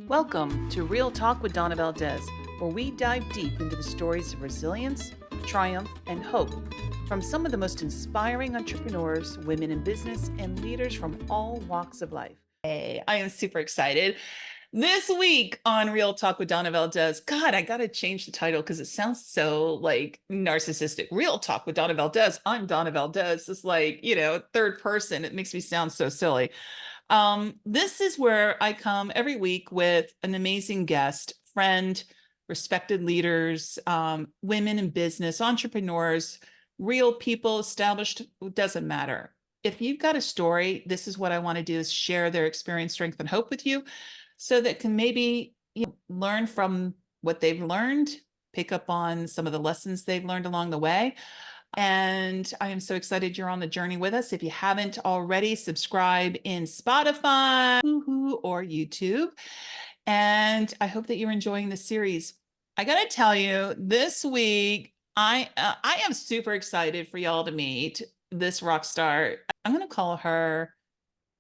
Welcome to Real Talk with Donna Valdes, where we dive deep into the stories of resilience, triumph, and hope from some of the most inspiring entrepreneurs, women in business, and leaders from all walks of life. Hey, I am super excited. This week on Real Talk with Donna Valdes, God, I got to change the title because it sounds so like narcissistic. Real Talk with Donna Valdes. I'm Donna Valdes. It's like, third person. It makes me sound so silly. This is where I come every week with an amazing guest, friend, respected leaders, women in business, entrepreneurs, real people, established, it doesn't matter. If you've got a story, this is what I want to do is share their experience, strength, and hope with you so that can maybe learn from what they've learned, pick up on some of the lessons they've learned along the way. And I am so excited you're on the journey with us. If you haven't already, subscribe in Spotify or YouTube. And I hope that you're enjoying the series. I got to tell you, this week, I am super excited for y'all to meet this rock star. I'm going to call her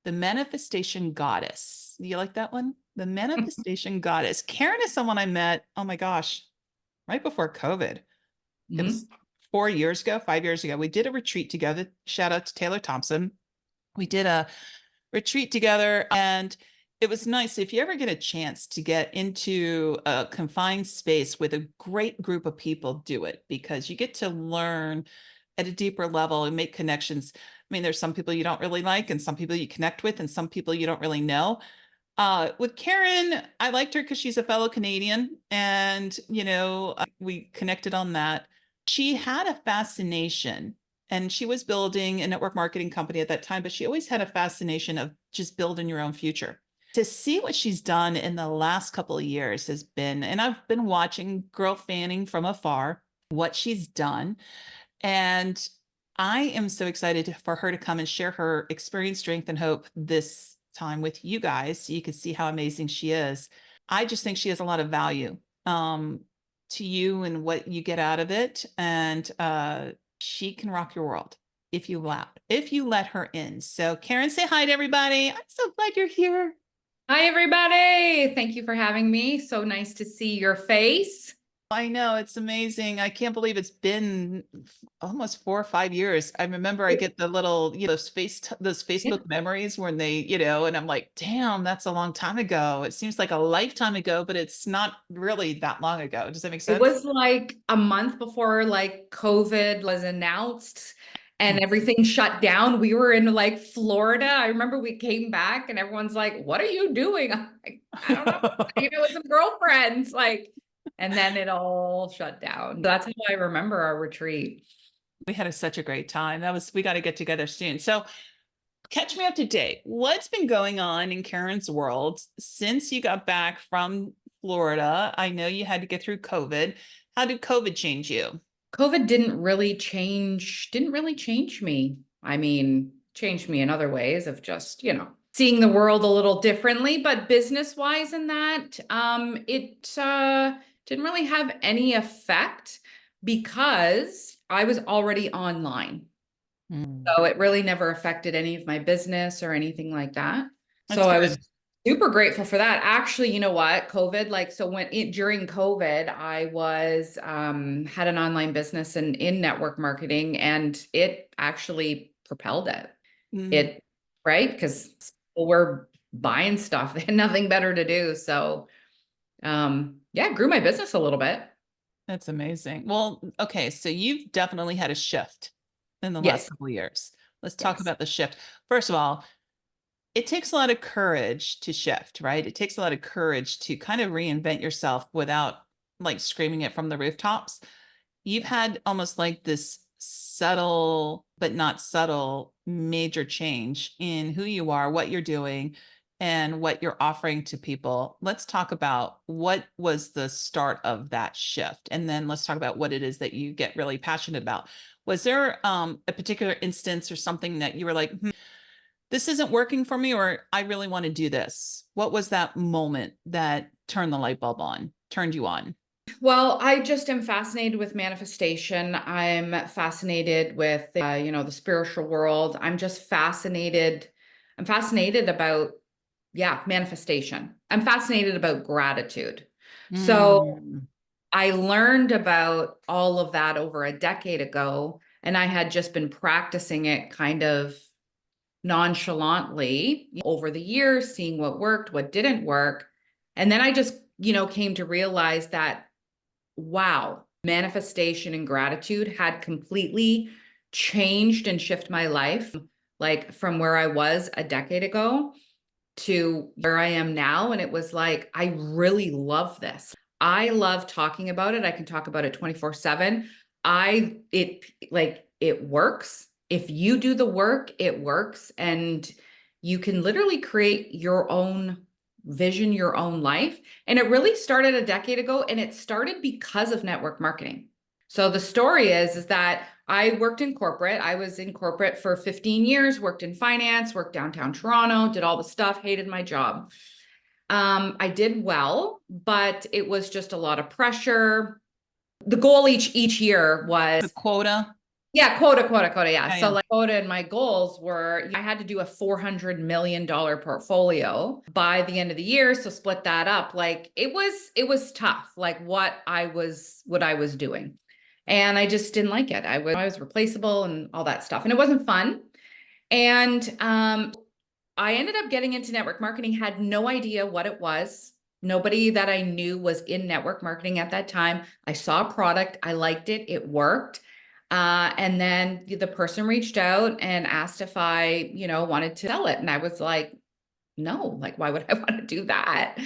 the manifestation goddess. You like that one? The manifestation goddess. Karyn is someone I met, oh my gosh, right before COVID. It was 5 years ago. We did a retreat together. Shout out to Taylor Thompson. We did a retreat together, and it was nice. If you ever get a chance to get into a confined space with a great group of people, do it, because you get to learn at a deeper level and make connections. I mean, there's some people you don't really like and some people you connect with and some people you don't really know. With Karyn, I liked her because she's a fellow Canadian, and we connected on that. She had a fascination, and she was building a network marketing company at that time, but she always had a fascination of just building your own future. To see what she's done in the last couple of years has been, and I've been watching, girl fanning from afar, what she's done. And I am so excited for her to come and share her experience, strength, and hope this time with you guys so you can see how amazing she is. I just think she has a lot of value to you and what you get out of it. And she can rock your world if you let her in. So Karyn, say hi to everybody. I'm so glad you're here. Hi, everybody. Thank you for having me. So nice to see your face. I know, it's amazing. I can't believe it's been almost 4 or 5 years. I remember I get the little, those Facebook memories when they, and I'm like, damn, that's a long time ago. It seems like a lifetime ago, but it's not really that long ago. Does that make It sense? was like a month before like COVID was announced and everything shut down. We were in like Florida. I remember we came back and everyone's like, "What are you doing?" I'm like, "I don't know. With some girlfriends." And then it all shut down. That's how I remember our retreat. We had such a great time. We got to get together soon. So catch me up to date. What's been going on in Karyn's world since you got back from Florida? I know you had to get through COVID. How did COVID change you? COVID didn't really change me. I mean, changed me in other ways of just, seeing the world a little differently, but business wise in that, it didn't really have any effect because I was already online. So it really never affected any of my business or anything like that. That's So I good. was super grateful for that. Actually, you know what? COVID, like, so during COVID, I was had an online business and in network marketing, and it actually propelled it. It, right? Because people were buying stuff. They had nothing better to do. So yeah, grew my business a little bit. That's amazing. Well, okay, so you've definitely had a shift in the last Yes. couple of years. Let's talk Yes. about the shift. First of all, it takes a lot of courage to shift, right? It takes a lot of courage to kind of reinvent yourself without like screaming it from the rooftops. You've had almost like this subtle, but not subtle, major change in who you are, what you're doing, and what you're offering to people. Let's talk about what was the start of that shift. And then let's talk about what it is that you get really passionate about. Was there a particular instance or something that you were like, this isn't working for me, or I really want to do this? What was that moment that turned the light bulb on, turned you on? Well, I just am fascinated with manifestation. I'm fascinated with, the spiritual world. I'm just fascinated. I'm fascinated about yeah, manifestation. I'm fascinated about gratitude. So Mm. I learned about all of that over a decade ago, and I had just been practicing it kind of nonchalantly over the years, seeing what worked, what didn't work. And then I just, came to realize that, wow, manifestation and gratitude had completely changed and shifted my life, like from where I was a decade ago to where I am now. And it was like, I really love this. I love talking about it. I can talk about it 24/7. It works. If you do the work, it works. And you can literally create your own vision, your own life. And it really started a decade ago, and it started because of network marketing. So the story is that I worked in corporate. I was in corporate for 15 years, worked in finance, worked downtown Toronto, did all the stuff, hated my job. I did well, but it was just a lot of pressure. The goal each year The was, quota. yeah, quota. Yeah. Yeah, So yeah. like quota and my goals were I had to do a $400 million portfolio by the end of the year. So split that up. Like it was tough, like what I was doing. And I just didn't like it. I was replaceable and all that stuff. And it wasn't fun. And I ended up getting into network marketing, had no idea what it was. Nobody that I knew was in network marketing at that time. I saw a product, I liked it, it worked. And then the person reached out and asked if I, wanted to sell it. And I was like, no, like, why would I want to do that?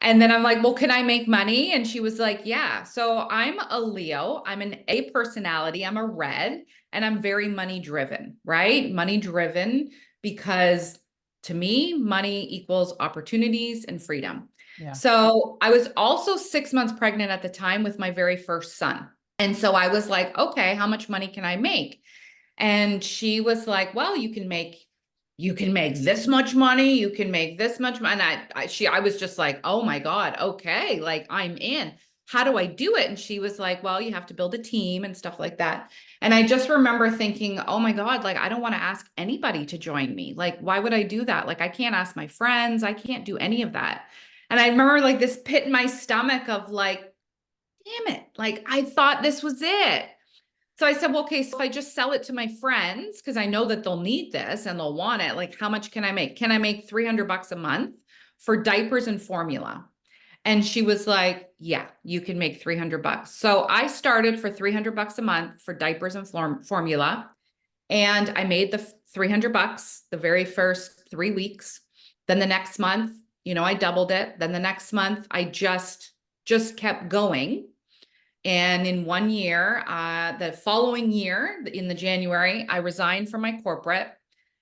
And then I'm like, well, can I make money? And she was like, yeah. So I'm a Leo, I'm an A personality, I'm a red, and I'm very money driven, right? Money driven because to me, money equals opportunities and freedom. Yeah. So I was also 6 months pregnant at the time with my very first son. And so I was like, okay, how much money can I make? And she was like, well, you can make this much money, you can make this much money. And I was just like, oh my God, okay, like I'm in. How do I do it? And she was like, well, you have to build a team and stuff like that. And I just remember thinking, oh my God, like I don't want to ask anybody to join me. Like, why would I do that? Like, I can't ask my friends, I can't do any of that. And I remember like this pit in my stomach of like, damn it, like I thought this was it. So I said, well, okay, so if I just sell it to my friends, because I know that they'll need this and they'll want it, like how much can I make? Can I make $300 a month for diapers and formula? And she was like, yeah, you can make $300. So I started for $300 a month for diapers and formula. And I made the $300 the very first 3 weeks. Then the next month, I doubled it. Then the next month, I just kept going. And in 1 year, the following year, in the January, I resigned from my corporate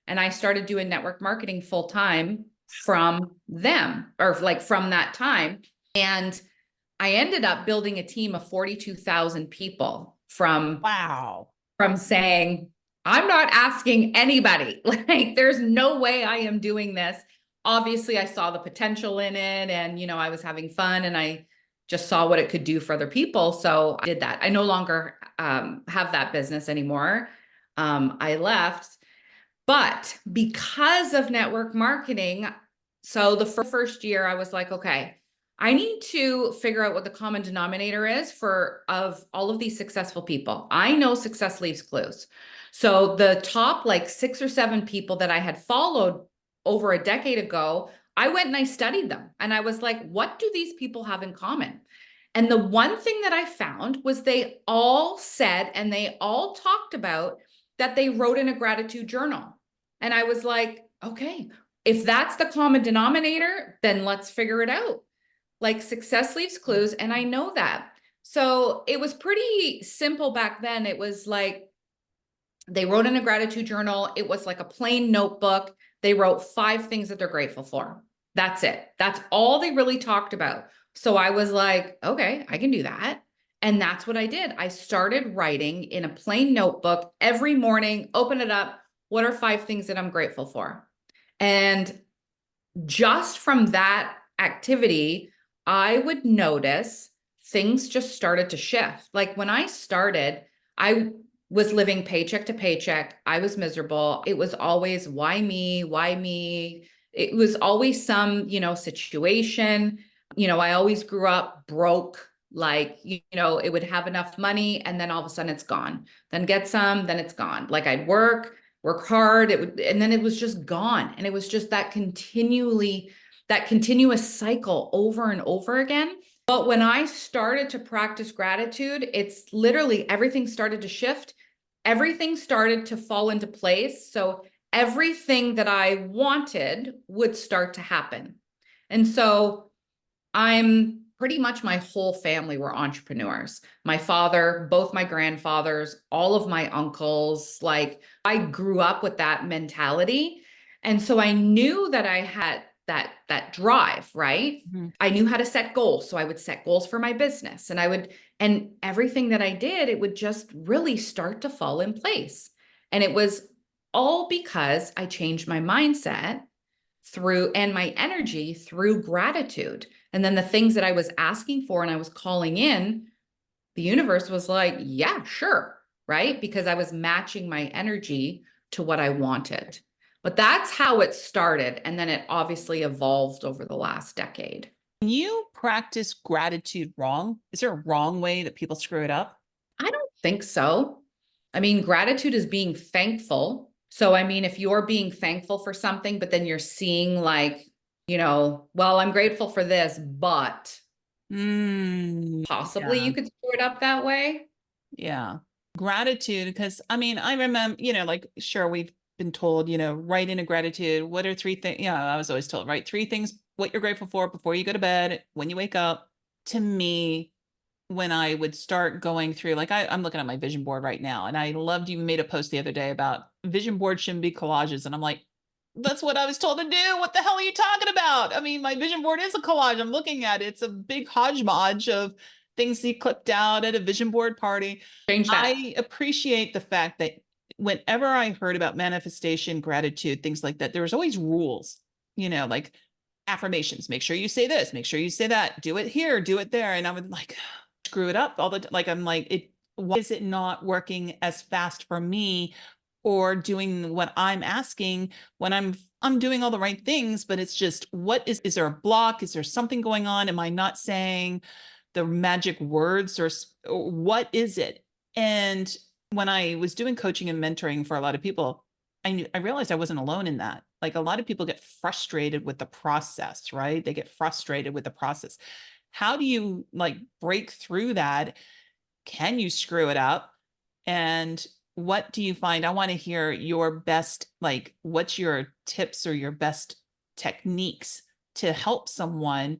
and I started doing network marketing full time from them, or like from that time. And I ended up building a team of 42,000 people Wow. from saying, I'm not asking anybody. Like, there's no way I am doing this. Obviously, I saw the potential in it and, I was having fun and I just saw what it could do for other people. So I did that. I no longer have that business anymore. I left, but because of network marketing, so the first year I was like, okay, I need to figure out what the common denominator is of all of these successful people. I know success leaves clues. So the top like 6 or 7 people that I had followed over a decade ago, I went and I studied them and I was like, what do these people have in common? And the one thing that I found was they all said and they all talked about that they wrote in a gratitude journal. And I was like, okay, if that's the common denominator, then let's figure it out. Like success leaves clues. And I know that. So it was pretty simple back then. It was like they wrote in a gratitude journal. It was like a plain notebook. They wrote 5 things that they're grateful for. That's it. That's all they really talked about. So I was like, okay, I can do that. And that's what I did. I started writing in a plain notebook every morning, open it up. What are 5 things that I'm grateful for? And just from that activity, I would notice things just started to shift. Like when I started, I was living paycheck to paycheck. I was miserable. It was always, why me? Why me? it was always some, situation. I always grew up broke, like, it would have enough money and then all of a sudden it's gone. Then get some, then it's gone. Like I'd work hard, and then it was just gone. And it was just that continuous cycle over and over again. But when I started to practice gratitude, it's literally everything started to shift. Everything started to fall into place. So everything that I wanted would start to happen. And so I'm pretty much, my whole family were entrepreneurs. My father, both my grandfathers, all of my uncles, like I grew up with that mentality. And so I knew that I had that drive, right? Mhm. I knew how to set goals. So I would set goals for my business, and everything that I did, it would just really start to fall in place. And it was all because I changed my mindset and my energy through gratitude. And then the things that I was asking for and I was calling in, the universe was like, yeah, sure. Right. Because I was matching my energy to what I wanted. But that's how it started. And then it obviously evolved over the last decade. Can you practice gratitude wrong? Is there a wrong way that people screw it up? I don't think so. I mean, gratitude is being thankful. So, I mean, if you're being thankful for something, but then you're seeing like, well, I'm grateful for this, but possibly Yeah. you could screw it up that way. Yeah. Gratitude, because I mean, I remember, like, sure, we've been told, write in a gratitude. What are three things? Yeah, I was always told, write three things what you're grateful for before you go to bed, when you wake up. To me, when I would start going through, like, I'm looking at my vision board right now, and I loved you made a post the other day about vision board shouldn't be collages. And I'm like, that's what I was told to do. What the hell are you talking about? I mean, my vision board is a collage. I'm looking at it. It's a big hodgepodge of things you clipped out at a vision board party. Change that. I appreciate the fact that whenever I heard about manifestation, gratitude, things like that, there was always rules, like affirmations. Make sure you say this, make sure you say that, do it here, do it there. And I would like screw it up all the time. Like, I'm like, why is it not working as fast for me or doing what I'm asking when I'm doing all the right things, but it's just, is there a block? Is there something going on? Am I not saying the magic words, or what is it? And when I was doing coaching and mentoring for a lot of people, I realized I wasn't alone in that. Like, a lot of people get frustrated with the process, right? They get frustrated with the process. How do you like break through that? Can you screw it up? And what do you find? I want to hear your best, like, what's your tips or your best techniques to help someone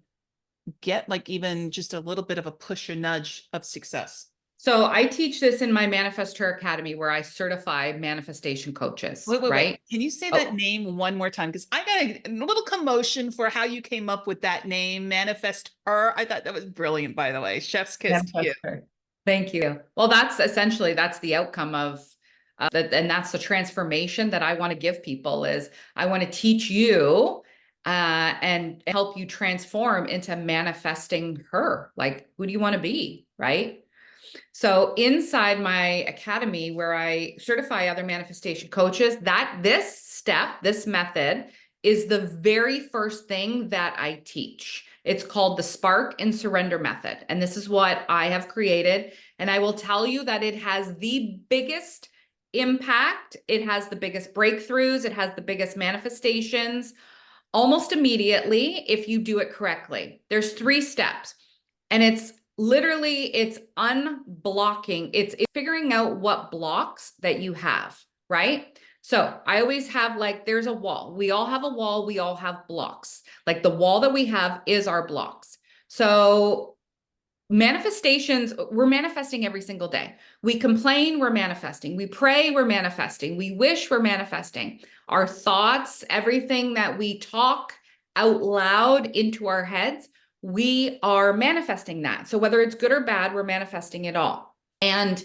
get like even just a little bit of a push or nudge of success? So I teach this in my Manifest Her Academy where I certify manifestation coaches, Wait. right? Can you say that Oh, name one more time? Because I got a little commotion for how you came up with that name, Manifest Her. I thought that was brilliant, by the way. Chef's kiss to you. Manifest Her. Thank you. Well, that's the outcome of that, and that's the transformation that I want to give people is I want to teach you and help you transform into manifesting her. Like, who do you want to be, right? So inside my academy where I certify other manifestation coaches, this method is the very first thing that I teach. It's called the Spark and Surrender method. And this is what I have created. And I will tell you that it has the biggest impact. It has the biggest breakthroughs. It has the biggest manifestations almost immediately if you do it correctly. There's 3 steps. And it's unblocking. It's figuring out what blocks that you have, right? So I always have like, there's a wall. We all have a wall. We all have blocks. Like the wall that we have is our blocks. So manifestations, we're manifesting every single day. We complain, we're manifesting. We pray, we're manifesting. We wish, we're manifesting. Our thoughts, everything that we talk out loud into our heads, we are manifesting that. So whether it's good or bad, we're manifesting it all. And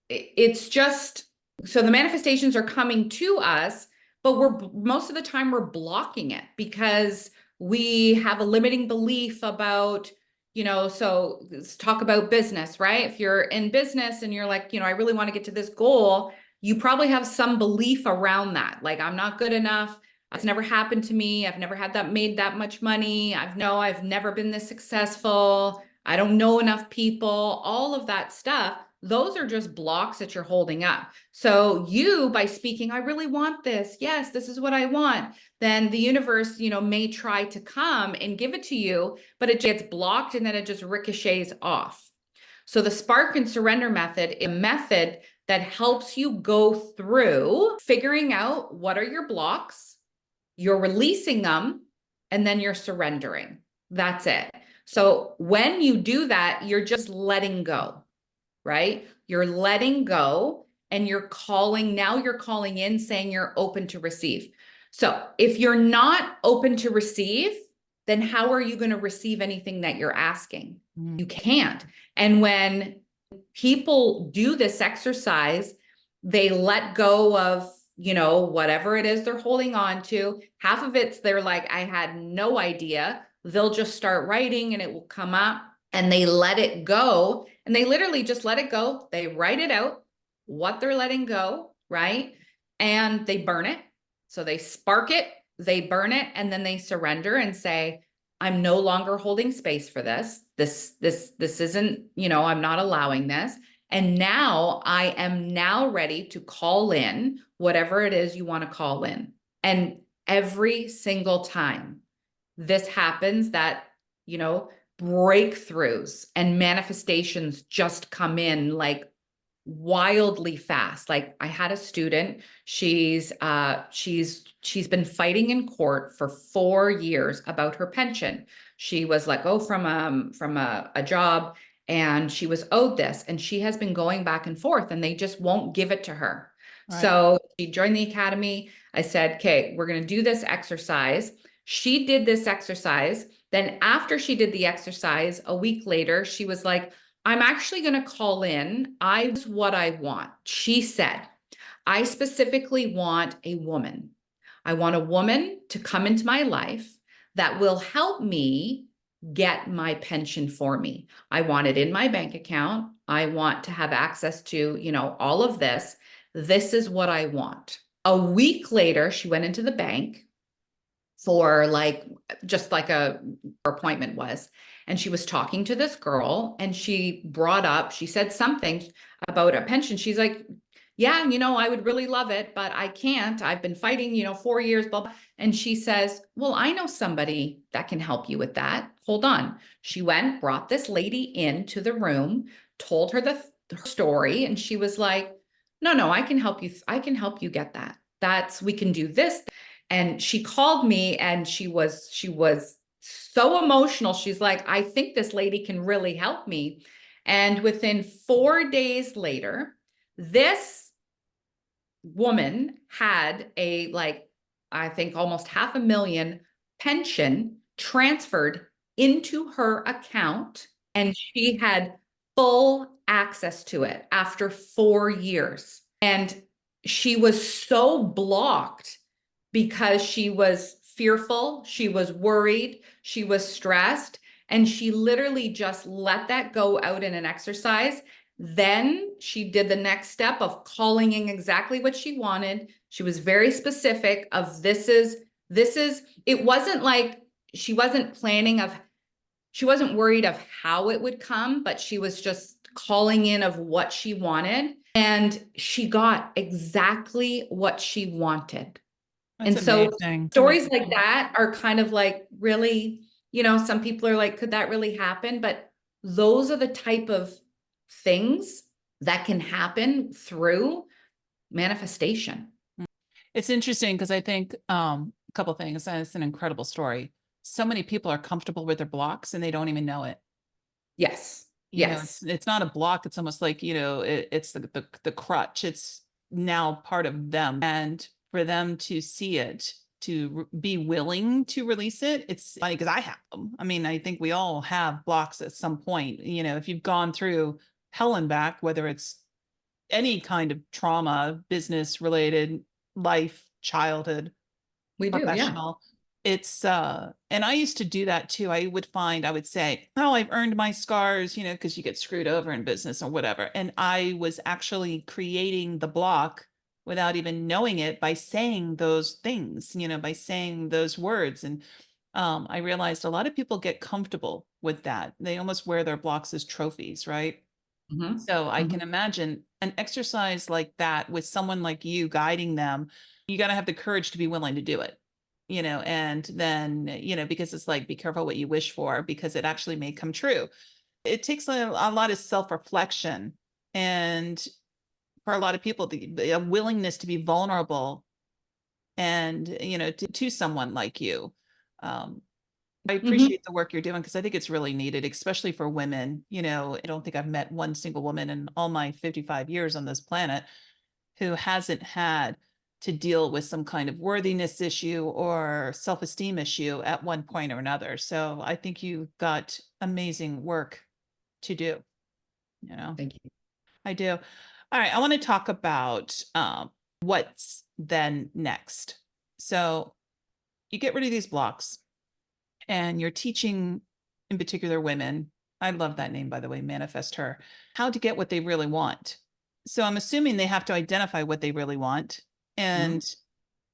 it's just, so the manifestations are coming to us, but most of the time we're blocking it because we have a limiting belief about, so let's talk about business, right? If you're in business and you're like, I really want to get to this goal, you probably have some belief around that. Like, I'm not good enough. It's never happened to me. I've never had that made that much money. I've never been this successful. I don't know enough people, all of that stuff. Those are just blocks that you're holding up. So you, by speaking, I really want this. Yes, this is what I want. Then the universe, may try to come and give it to you, but it gets blocked and then it just ricochets off. So the spark and surrender method is a method that helps you go through figuring out what are your blocks, you're releasing them, and then you're surrendering. That's it. So when you do that, you're just letting go, right? You're letting go and you're calling in saying you're open to receive. So if you're not open to receive, then how are you going to receive anything that you're asking? You can't. And when people do this exercise, they let go of, whatever it is they're holding on to. Half of it's they're like, I had no idea. They'll just start writing and it will come up and they let it go. And they literally just let it go. They write it out, what they're letting go, right? And they burn it. So they spark it, they burn it, and then they surrender and say, I'm no longer holding space for this. This isn't, I'm not allowing this. And now I am now ready to call in whatever it is you want to call in. And every single time this happens, that, breakthroughs and manifestations just come in like wildly fast. Like I had a student, she's been fighting in court for 4 years about her pension. She was let go from a job and she was owed this, and she has been going back and forth and they just won't give it to her. Right. So she joined the academy. I said, okay, we're going to do this exercise. She did this exercise. Then after she did the exercise, a week later, she was like, I'm actually going to call in. What I want. She said, I specifically want a woman. I want a woman to come into my life that will help me get my pension for me. I want it in my bank account. I want to have access to, all of this. This is what I want. A week later, she went into the bank for just like her appointment was. And she was talking to this girl and she said something about a pension. She's like, yeah, I would really love it, but I can't. I've been fighting, 4 years, blah, blah. And she says, well, I know somebody that can help you with that. Hold on. She went, brought this lady into the room, told her her story. And she was like, no, I can help you. I can help you get that. We can do this. And she called me and she was so emotional. She's like, I think this lady can really help me. And within 4 days later, this woman had I think almost $500,000 pension transferred into her account, and she had full access to it after 4 years. And she was so blocked because she was fearful, she was worried, she was stressed, and she literally just let that go out in an exercise. Then she did the next step of calling in exactly what she wanted. She was very specific of this is, it wasn't like she wasn't she wasn't worried of how it would come, but she was just calling in of what she wanted. And she got exactly what she wanted. That's and so amazing. Stories like that are kind of like really, some people are like, could that really happen? But those are the type of things that can happen through manifestation. It's interesting because I think a couple things. It's an incredible story. So many people are comfortable with their blocks and they don't even know it. Yes. Yes. It's not a block. It's almost like, it's the crutch. It's now part of them. And for them to see it, to be willing to release it, it's funny because I have them. I mean, I think we all have blocks at some point. If you've gone through hell and back, whether it's any kind of trauma, business related, life, childhood, We do, yeah. professional. It's and I used to do that too. I would say, oh, I've earned my scars, because you get screwed over in business or whatever. And I was actually creating the block without even knowing it by saying those things, by saying those words. And I realized a lot of people get comfortable with that. They almost wear their blocks as trophies, right? Mhm. So I can Mhm. imagine an exercise like that with someone like you guiding them. You got to have the courage to be willing to do it, and then, because it's like, be careful what you wish for, because it actually may come true. It takes a lot of self-reflection, and for a lot of people, a willingness to be vulnerable and, to someone like you. Um, I Mhm. appreciate the work you're doing because I think it's really needed, especially for women. I don't think I've met one single woman in all my 55 years on this planet who hasn't had to deal with some kind of worthiness issue or self-esteem issue at one point or another. So I think you've got amazing work to do, you know. Thank you. I do. All right, I want to talk about what's then next. So you get rid of these blocks and you're teaching, in particular, women. I love that name, by the way, Manifest Her, how to get what they really want. So I'm assuming they have to identify what they really want. Mhm. And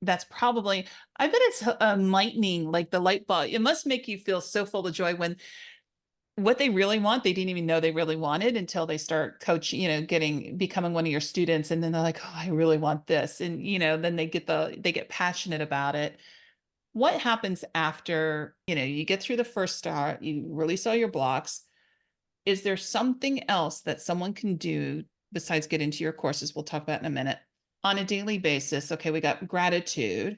that's probably, I bet it's enlightening, like the light bulb. It must make you feel so full of joy when what they really want, they didn't even know they really wanted until they start coaching, becoming one of your students. And then they're like, oh, I really want this. And, then they get passionate about it. What happens after, you get through the first star, you release all your blocks? Is there something else that someone can do besides get into your courses? We'll talk about in a minute, on a daily basis. Okay, we got gratitude.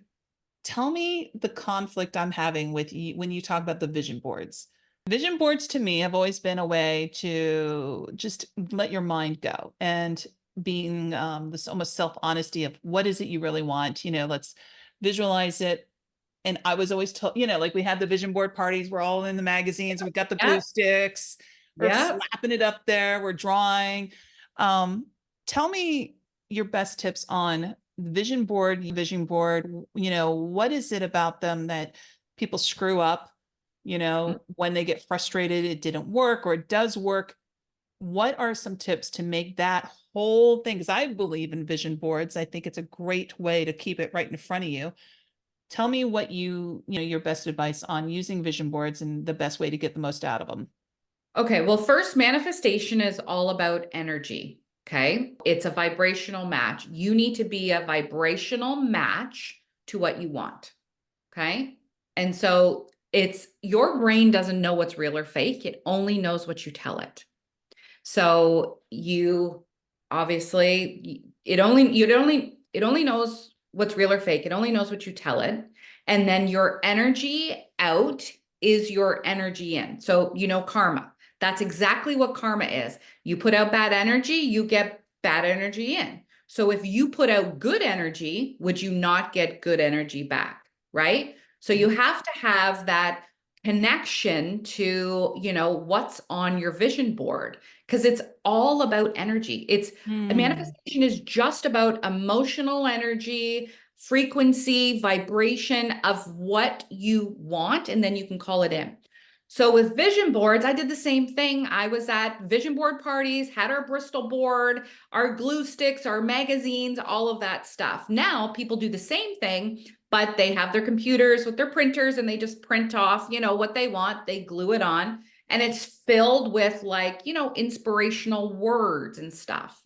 Tell me the conflict I'm having with you when you talk about the vision boards. Vision boards to me have always been a way to just let your mind go, and being this almost self honesty of what is it you really want. Let's visualize it. And I was always told, like, we had the vision board parties, we're all in the magazines, we got the glue Yep. sticks, we're Yep. slapping it up there, we're drawing. Um, Tell me your best tips on vision board, what is it about them that people screw up, when they get frustrated, it didn't work or it does work. What are some tips to make that whole thing? Because I believe in vision boards. I think it's a great way to keep it right in front of you. Tell me what your best advice on using vision boards and the best way to get the most out of them. Okay, well, first, manifestation is all about energy. Okay, it's a vibrational match. You need to be a vibrational match to what you want. Okay, and so it's your brain doesn't know what's real or fake, it only knows what you tell it. So you obviously it only knows what's real or fake. It only knows what you tell it. And then your energy out is your energy in. So karma. That's exactly what karma is. You put out bad energy, you get bad energy in. So if you put out good energy, would you not get good energy back? Right? So you have to have that connection to, what's on your vision board, because it's all about energy. It's a Hmm. manifestation is just about emotional energy, frequency, vibration of what you want, and then you can call it in. So with vision boards, I did the same thing. I was at vision board parties, had our Bristol board, our glue sticks, our magazines, all of that stuff. Now people do the same thing, but they have their computers with their printers and they just print off, what they want, they glue it on, and it's filled with like, inspirational words and stuff.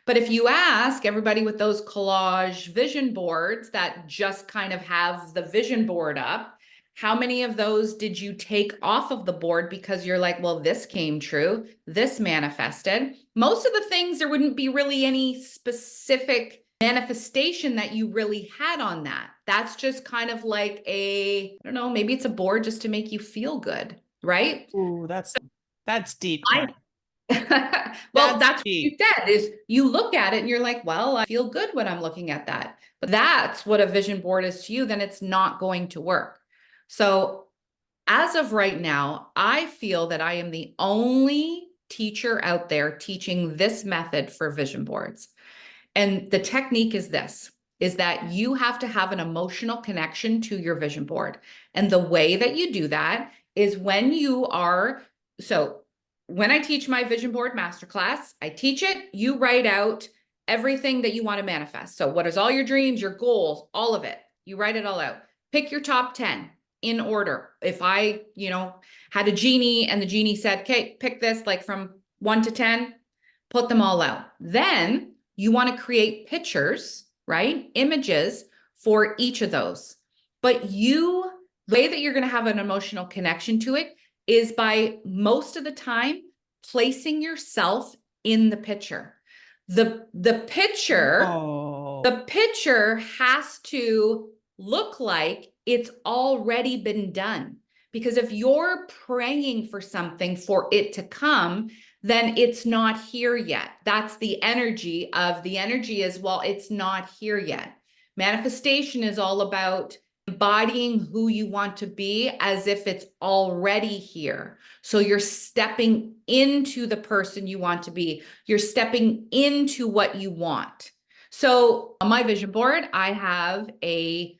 But if you ask everybody with those collage vision boards that just kind of have the vision board up, how many of those did you take off of the board because you're like, well, this came true, this manifested? Most of the things, there wouldn't be really any specific manifestation that you really had on that. That's just kind of like I don't know, maybe it's a board just to make you feel good, right? Ooh, that's deep, I Karyn. Well, That's that's what you deep. said is you look at it and you're like, well, I feel good when I'm looking at that. But that's what a vision board is to you, then it's not going to work. So as of right now, I feel that I am the only teacher out there teaching this method for vision boards. And the technique is this, is that you have to have an emotional connection to your vision board. And the way that you do that is when you are, so when I teach my vision board masterclass, I teach it, you write out everything that you want to manifest. So what is all your dreams, your goals, all of it. You write it all out. Pick your top 10 in order. If I, had a genie and the genie said, okay, pick this like from 1 to 10, put them all out. Then you want to create pictures, right? Images for each of those. But the way that you're going to have an emotional connection to it is by most of the time placing yourself in the picture. The picture, Oh, the picture has to look like it's already been done. Because if you're praying for something for it to come, then it's not here yet. That's the energy is, well, it's not here yet. Manifestation is all about embodying who you want to be as if it's already here. So you're stepping into the person you want to be. You're stepping into what you want. So on my vision board, I have a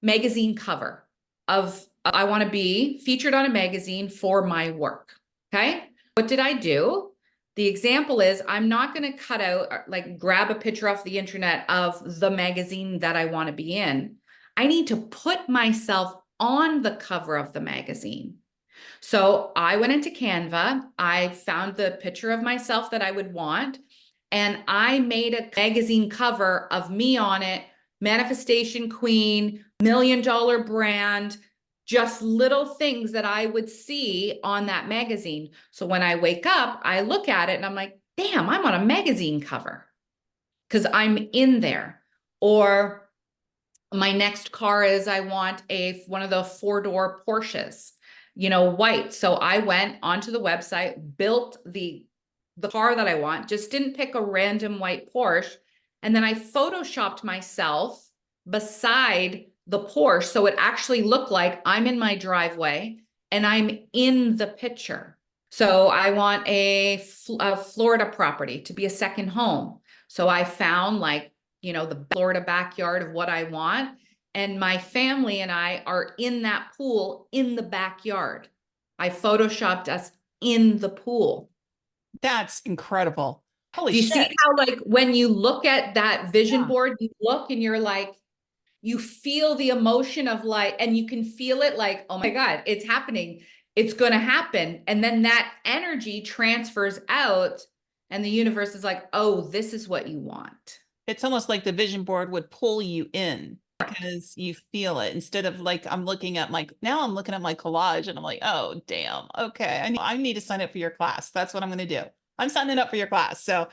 magazine cover of I want to be featured on a magazine for my work. Okay. What did I do? The example is I'm not going to cut out, like grab a picture off the internet of the magazine that I want to be in. I need to put myself on the cover of the magazine. So I went into Canva. I found the picture of myself that I would want, and I made a magazine cover of me on it, manifestation queen, $1 million brand, just little things that I would see on that magazine. So when I wake up, I look at it and I'm like, damn, I'm on a magazine cover because I'm in there. Or my next car is I want one of the 4-door Porsches, white. So I went onto the website, built the car that I want, just didn't pick a random white Porsche. And then I photoshopped myself beside the Porsche. So it actually looked like I'm in my driveway and I'm in the picture. So I want a Florida property to be a second home. So I found the Florida backyard of what I want. And my family and I are in that pool in the backyard. I photoshopped us in the pool. that's incredible. Holy Do you shit. see how when you look at that vision Yeah. board, you look and you're like, you feel the emotion of and you can feel it like, oh my God, it's happening. It's going to happen. And then that energy transfers out and the universe is like, oh, this is what you want. It's almost like the vision board would pull you in because you feel it instead of like I'm looking at my collage and I'm like, oh damn, okay, I need to sign up for your class. That's what I'm going to do. I'm signing up for your class. So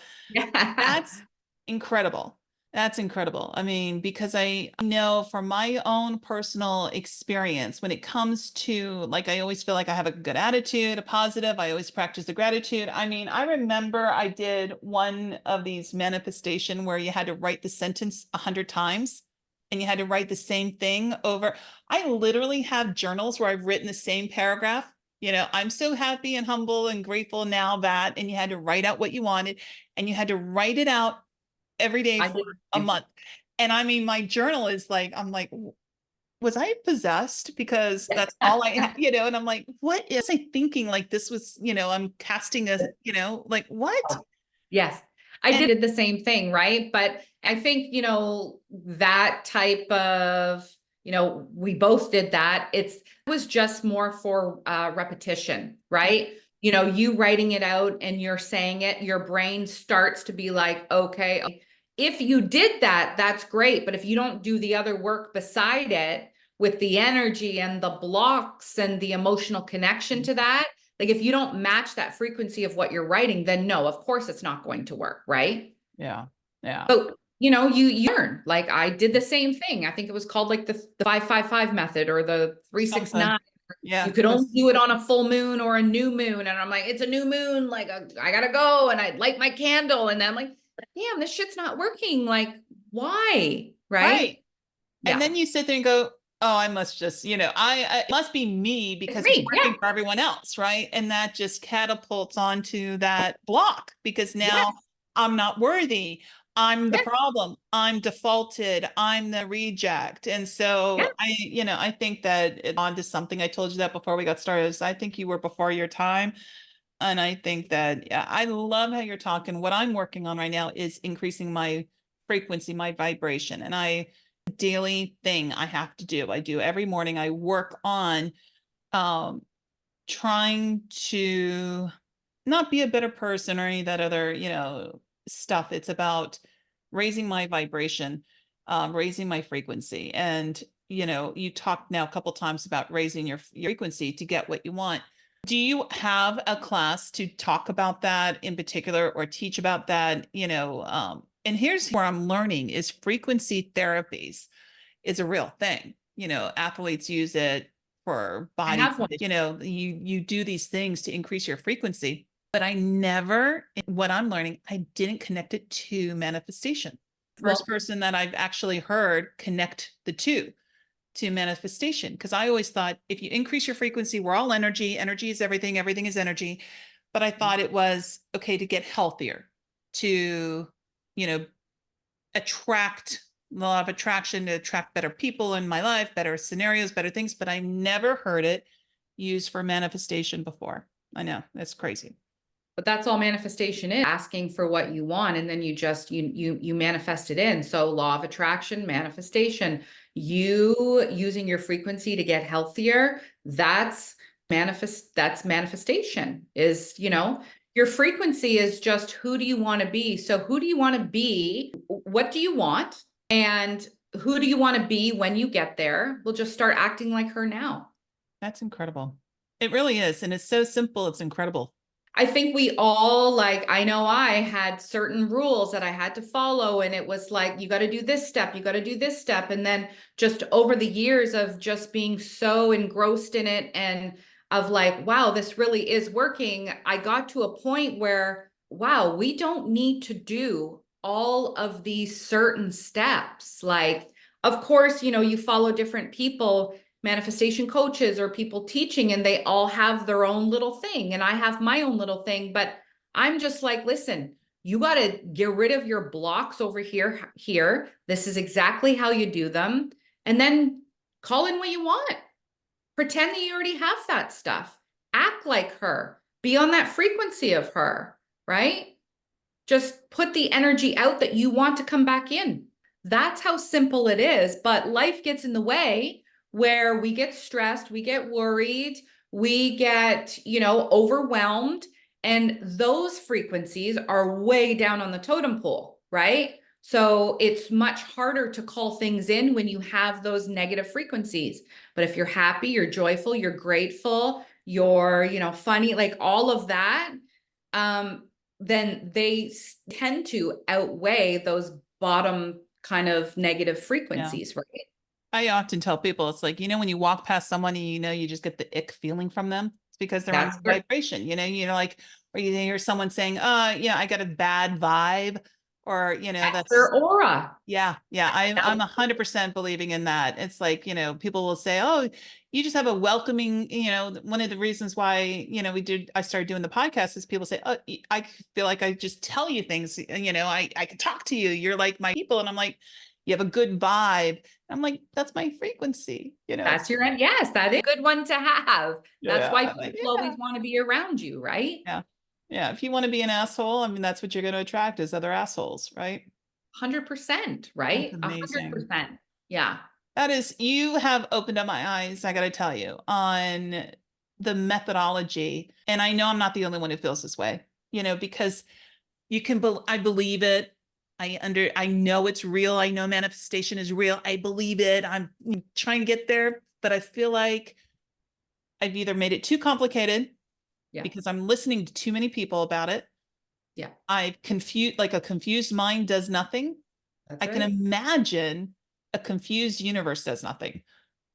that's incredible. That's incredible. I mean, because I know from my own personal experience, when it comes to like, I always feel like I have a good attitude, a positive. I always practice the gratitude. I mean, I remember I did one of these manifestation where you had to write the sentence 100 times and you had to write the same thing over. I literally have journals where I've written the same paragraph. I'm so happy and humble and grateful now that, and you had to write out what you wanted and you had to write it out every day for a month. And I mean, my journal is like, I'm like, was I possessed? Because that's all I had, and I'm like, what is I thinking? Like this was, I'm casting a, like what? Yes. I did the same thing, right? But I think, that type of, we both did that. It was just more for repetition, right? You writing it out and you're saying it, your brain starts to be like, okay, if you did that, that's great. But if you don't do the other work beside it with the energy and the blocks and the emotional connection to that, like if you don't match that frequency of what you're writing, then no, of course it's not going to work, right? Yeah. Yeah. But you learn. Like I did the same thing. I think it was called like the 5-5-5 method or the 3-6-9. Yeah. You could only do it on a full moon or a new moon. And I'm like, it's a new moon. Like I gotta go. And I light my candle. And I'm like, damn, this shit's not working. Like, why? Right. And then you sit there and go, oh, I must just, it must be me because it's working for everyone else, right? And that just catapults onto that block because now I'm not worthy. I'm the problem. I'm defaulted. I'm the reject. And so I think that onto something I told you that before we got started is I think you were before your time. And I think that, yeah, I love how you're talking. What I'm working on right now is increasing my frequency, my vibration. And daily thing I have to do. I do every morning. I work on um trying to not be a better person or any of that other, stuff. It's about raising my vibration, raising my frequency. And, you talked now a couple times about raising your frequency to get what you want. Do you have a class to talk about that in particular or teach about that? And here's where I'm learning is frequency therapies is a real thing. Athletes use it for I body, have one. you do these things to increase your frequency. But I never, what I'm learning, I didn't connect it to manifestation. First Well, person that I've actually heard connect the two to manifestation. Because I always thought if you increase your frequency, we're all energy. Energy is everything. Everything is energy. But I thought it was okay to get healthier, to, you know, attract a lot of attraction, to attract better people in my life, better scenarios, better things. But I never heard it used for manifestation before. I know that's crazy. but that's all manifestation is, asking for what you want, and then you just you manifest it in. So law of attraction, manifestation, you using your frequency to get healthier, that's manifestation. Is, your frequency is just who do you want to be? So who do you want to be? What do you want? And who do you want to be when you get there? We'll just start acting like her now. That's incredible. It really is. And it's so simple. It's incredible. I think we all, like, I know I had certain rules that I had to follow, and it was like, you got to do this step, you got to do this step. And then just over the years of just being so engrossed in it and of like, wow, this really is working, I got to a point where, wow, we don't need to do all of these certain steps. Like, of course, you follow different people, manifestation coaches or people teaching, and they all have their own little thing, and I have my own little thing. But I'm just like, listen, you got to get rid of your blocks over here. This is exactly how you do them, and then call in what you want. Pretend that you already have that stuff. Act like her. Be on that frequency of her, right? Just put the energy out that you want to come back in. That's how simple it is. But life gets in the way, where we get stressed, we get worried, we get, overwhelmed. And those frequencies are way down on the totem pole, right? So it's much harder to call things in when you have those negative frequencies. But if you're happy, you're joyful, you're grateful, you're, funny, like all of that, then they tend to outweigh those bottom kind of negative frequencies, right? I often tell people it's like, when you walk past someone and you just get the ick feeling from them. It's because they're on That's vibration, like, or you hear someone saying, yeah, I got a bad vibe, or, that's that's their aura. yeah, yeah. I'm 100% believing in that. It's like, people will say, oh, you just have a welcoming, one of the reasons why, I started doing the podcast is people say, oh, I feel like I just tell you things, I can talk to you. You're like my people. And I'm like, you have a good vibe. I'm like, that's my frequency, That's your end. Yes, that is a good one to have. That's yeah. why I'm like, people always want to be around you, right? yeah. Yeah. If you want to be an asshole, I mean, that's what you're going to attract is other assholes, right? 100%, That's right? amazing. 100%. Yeah. That is, you have opened up my eyes, I got to tell you, on the methodology. And I know I'm not the only one who feels this way, because I believe it. I know it's real. I know manifestation is real. I believe it. I'm trying to get there, but I feel like I've either made it too complicated Yeah. because I'm listening to too many people about it. Yeah. I've confused, like a confused mind does nothing. That's I can right. imagine a confused universe does nothing.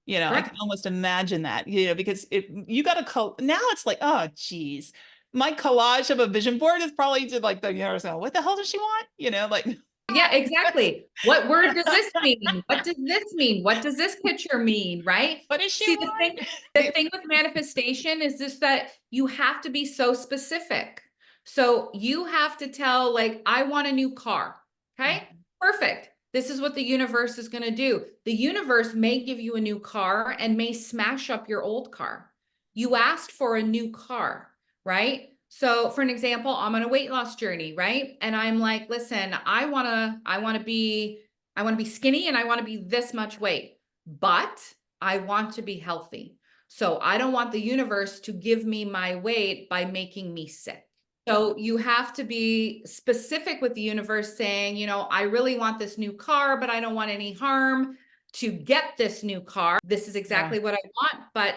I can Correct. almost imagine that, because if you got now it's like, oh, geez, my collage of a vision board is probably just like the universe. What the hell does she want? Like, Yeah, exactly. What word does this mean? What does this mean? What does this picture mean? Right? what does she See, the thing, want? the thing with manifestation is just that you have to be so specific. So you have to tell, like, I want a new car. Okay, perfect. This is what the universe is going to do. The universe may give you a new car and may smash up your old car. You asked for a new car, right? So for an example, I'm on a weight loss journey, right? And I'm like, listen, I want to be skinny and I want to be this much weight, but I want to be healthy. So I don't want the universe to give me my weight by making me sick. So you have to be specific with the universe saying, I really want this new car, but I don't want any harm to get this new car. This is Yeah. exactly what I want, but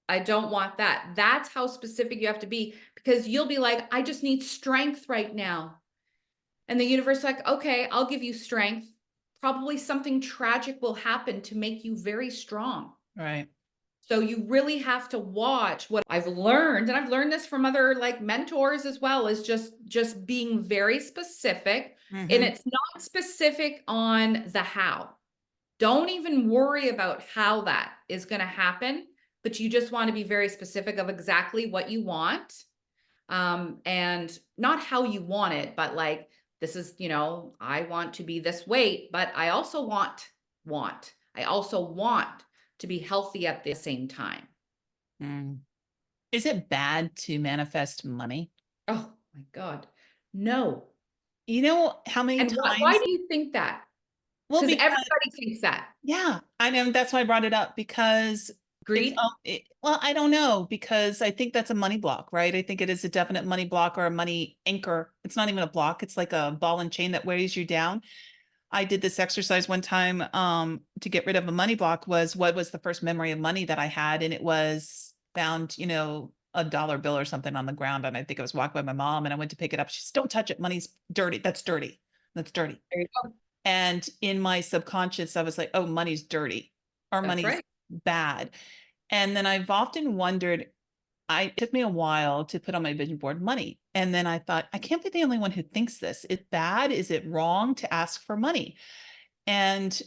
I don't want that. That's how specific you have to be, because you'll be like, I just need strength right now. And the universe is like, okay, I'll give you strength. Probably something tragic will happen to make you very strong. Right. So you really have to watch. What I've learned, and I've learned this from other like mentors as well, is just being very specific. And Mm-hmm. it's not specific on the how. Don't even worry about how that is going to happen, but you just want to be very specific of exactly what you want. And not how you want it, but like, this is, I want to be this weight, but I also I also want to be healthy at the same time. Mm. Is it bad to manifest money? Oh my God. No. You know how many And why times? do you think that? Well, Because because everybody thinks that. yeah, I know that's why I brought it up because Greed? well, I don't know because I think that's a money block, right? I think it is a definite money block or a money anchor. It's not even a block, it's like a ball and chain that weighs you down. I did this exercise one time to get rid of a money block was what was the first memory of money that I had and it was found, a dollar bill or something on the ground and I think I was walking by my mom and I went to pick it up. She said, "Don't touch it. Money's dirty. That's dirty. That's dirty." There you go. And in my subconscious, I was like, oh, money's dirty or That's money's right. bad. And then I've often wondered, it took me a while to put on my vision board money. And then I thought, I can't be the only one who thinks this. Is it bad? Is it wrong to ask for money? And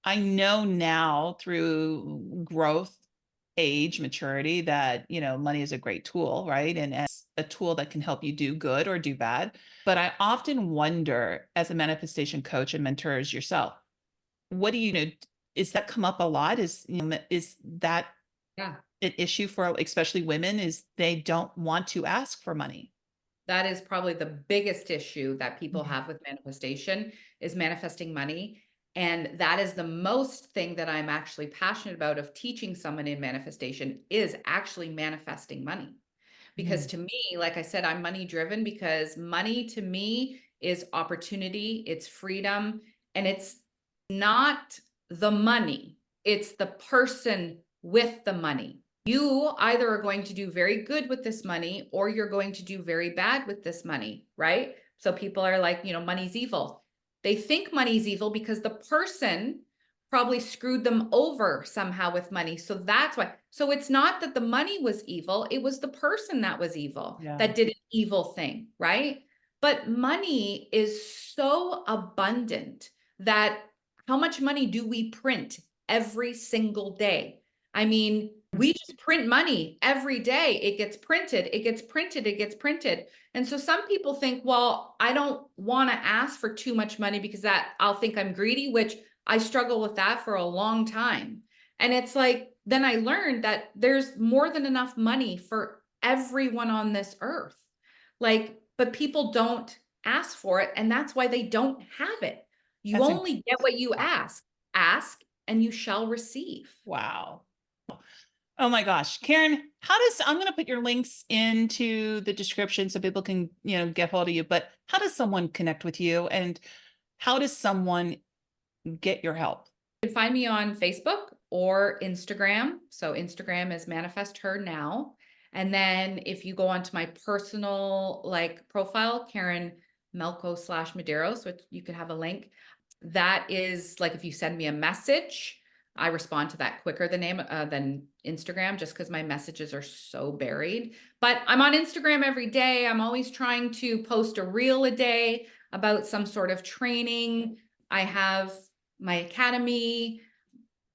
I know now through growth, age, maturity that, money is a great tool, right? And as a tool that can help you do good or do bad. But I often wonder as a manifestation coach and mentor as yourself, what do you know? Is that come up a lot? Is that Yeah. an issue for especially women is they don't want to ask for money? That is probably the biggest issue that people Mhm. have with manifestation is manifesting money. And that is the most thing that I'm actually passionate about of teaching someone in manifestation is actually manifesting money. Because Mhm. to me, like I said, I'm money driven because money to me is opportunity, it's freedom, and it's not the money, it's the person with the money. You either are going to do very good with this money or you're going to do very bad with this money, right? So people are like, money's evil. They think money's evil because the person probably screwed them over somehow with money. So that's why. So it's not that the money was evil, it was the person that was evil, Yeah, that did an evil thing, right? But money is so abundant that how much money do we print every single day? I mean, we just print money every day. It gets printed, it gets printed, it gets printed. And so some people think, well, I don't want to ask for too much money because that I'll think I'm greedy, which I struggle with that for a long time. And it's like, then I learned that there's more than enough money for everyone on this earth. Like, but people don't ask for it. And that's why they don't have it. You that's only get what you ask. Ask and you shall receive. wow. Oh my gosh, Karyn, I'm going to put your links into the description so people can, get hold of you, but how does someone connect with you and how does someone get your help? You can find me on Facebook or Instagram. So Instagram is Manifest Her Now. And then if you go onto my personal like profile, Karyn Melko /Medeiros, which you could have a link. That is like if you send me a message, I respond to that quicker than Instagram, just because my messages are so buried. But I'm on Instagram every day. I'm always trying to post a reel a day about some sort of training. I have my academy.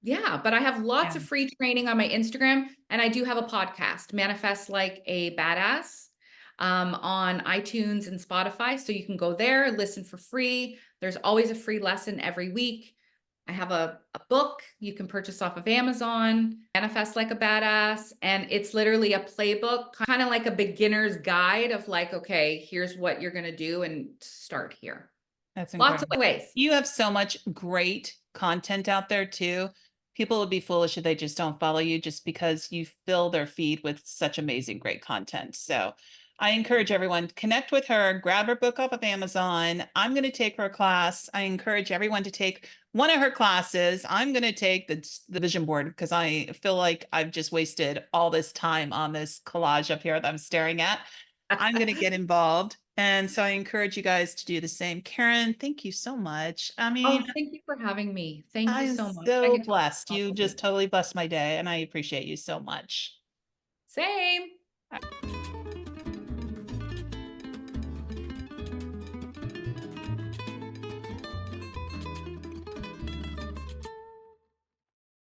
Yeah, but I have lots Yeah. of free training on my Instagram, and I do have a podcast, Manifest Like a Badass, on iTunes and Spotify. So you can go there, listen for free. There's always a free lesson every week. I have a book you can purchase off of Amazon, Manifest Like a Badass. And it's literally a playbook, kind of like a beginner's guide of like, okay, here's what you're going to do and start here. That's Lots of incredible. ways. You have so much great content out there too. People would be foolish if they just don't follow you just because you fill their feed with such amazing, great content. So I encourage everyone to connect with her, grab her book off of Amazon. I'm going to take her class. I encourage everyone to take one of her classes. I'm going to take the vision board because I feel like I've just wasted all this time on this collage up here that I'm staring at. I'm going to get involved. And so I encourage you guys to do the same. Karyn, thank you so much. I Oh, mean, thank you for having me. Thank I you am so much. I so get to blessed. talk You with just you. totally blessed my day, and I appreciate you so much. Same.